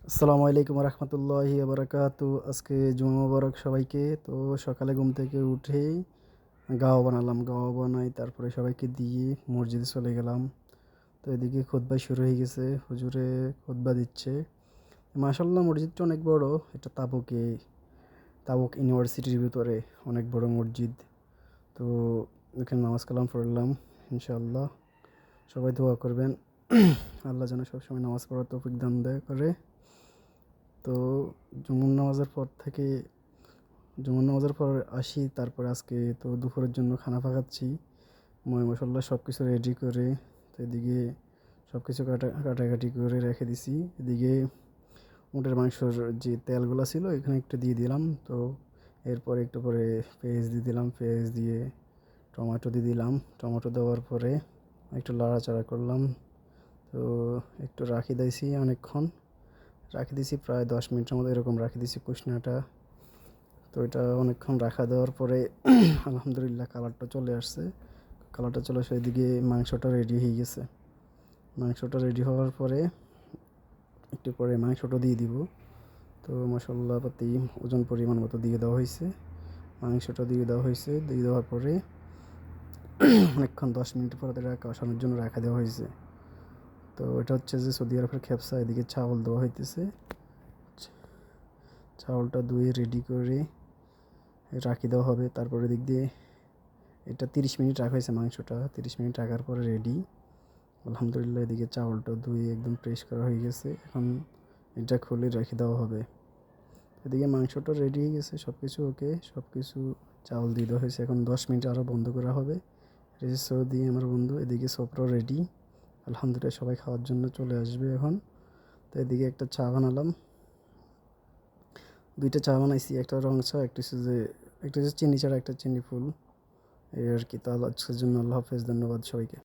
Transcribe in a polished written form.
আসসালামু আলাইকুম রহমতুল্লাহি বারাকাতু। আজকে জুমা মোবারক সবাইকে। তো সকালে ঘুম থেকে উঠেই গাওয়া বানালাম, গাওয়া বানাই তারপরে সবাইকে দিয়ে মসজিদে চলে গেলাম। তো এদিকে খুতবা শুরু হয়ে গেছে, হুজুরে খুতবা দিচ্ছে। মাশাল্লাহ মসজিদটা অনেক বড়। এটা তাবুক ইউনিভার্সিটির ভিতরে অনেক বড় মসজিদ। তো এখানে নামাজ কালাম পড়লাম। ইনশাআল্লাহ সবাই দোয়া করবেন, আল্লাহ যেন সবসময় নামাজ পড়ার তৌফিক দান দেয় করে। তো জুমার নামাজের পর থেকে জুমার নামাজের পর আসি, তারপরে আজকে তো দুপুরের জন্য খানা পাকাচ্ছি। মশলা সব কিছু রেডি করে, তো এদিকে সব কিছু কাটাকাটি করে রেখে দিছি। এদিকে উটের মাংসর যে তেলগুলো ছিল এখানে একটু দিয়ে দিলাম। তো এরপরে একটু পরে পেঁয়াজ দিয়ে দিলাম, পেঁয়াজ দিয়ে টমেটো দিয়ে দিলাম। টমেটো দেওয়ার পরে একটু লাড়াচাড়া করলাম। তো একটু রাখি দিয়েছি অনেকক্ষণ, রাখি দিয়েছি প্রায় 10 মিনিটের মতো এরকম রাখি দিয়েছি কুশনাটা। তো এটা অনেকক্ষণ রাখা দেওয়ার পরে আলহামদুলিল্লাহ কালারটা চলে আসছে। কালারটা চলে আসে, এদিকে মাংসটা রেডি হয়ে গেছে। মাংসটা রেডি হওয়ার পরে একটু পরে মাংসটা দিয়ে দিব। তো মশলা পাতি ওজন পরিমাণ মতো দিয়ে দেওয়া হয়েছে। মাংসটা দিয়ে দেওয়া হয়েছে, দিয়ে দেওয়ার পরে অনেকক্ষণ 10 মিনিট পরে এটা কষানোর জন্য রাখা দেওয়া হয়েছে। তো এটা হচ্ছে যে সৌদি আরবের খেপসা। এদিকে চাউল দেওয়া হইতেছে। চাউলটা ধুয়ে রেডি করে রাখি দেওয়া হবে। তারপরে দিক দিয়ে এটা 30 মিনিট রাখা হয়েছে। মাংসটা 30 মিনিট রাখার পরে রেডি আলহামদুলিল্লাহ। এদিকে চাউলটা ধুয়ে একদম প্রেস করা হয়ে গেছে। এখন এটা খুলে রেখে দেওয়া হবে। এদিকে মাংসটা রেডি হয়ে গেছে, সব কিছু ওকে, সব কিছু চাউল দিয়ে দেওয়া হয়েছে। এখন 10 মিনিট আরও বন্ধ করা হবে। রেজিস্টার দিয়ে আমার বন্ধু এদিকে সবটাও রেডি আলহামদুলিল্লাহ। সবাই খাওয়ার জন্য চলে আসবে এখন। তো এদিকে একটা চা বানালাম, দুইটা চা বানাইছি, একটা রং চা, একটা হচ্ছে চিনি ছাড়া, একটা চিনি ফুল। এই আর কি। তাহলে আজকের জন্য আল্লাহ হাফেজ, ধন্যবাদ সবাইকে।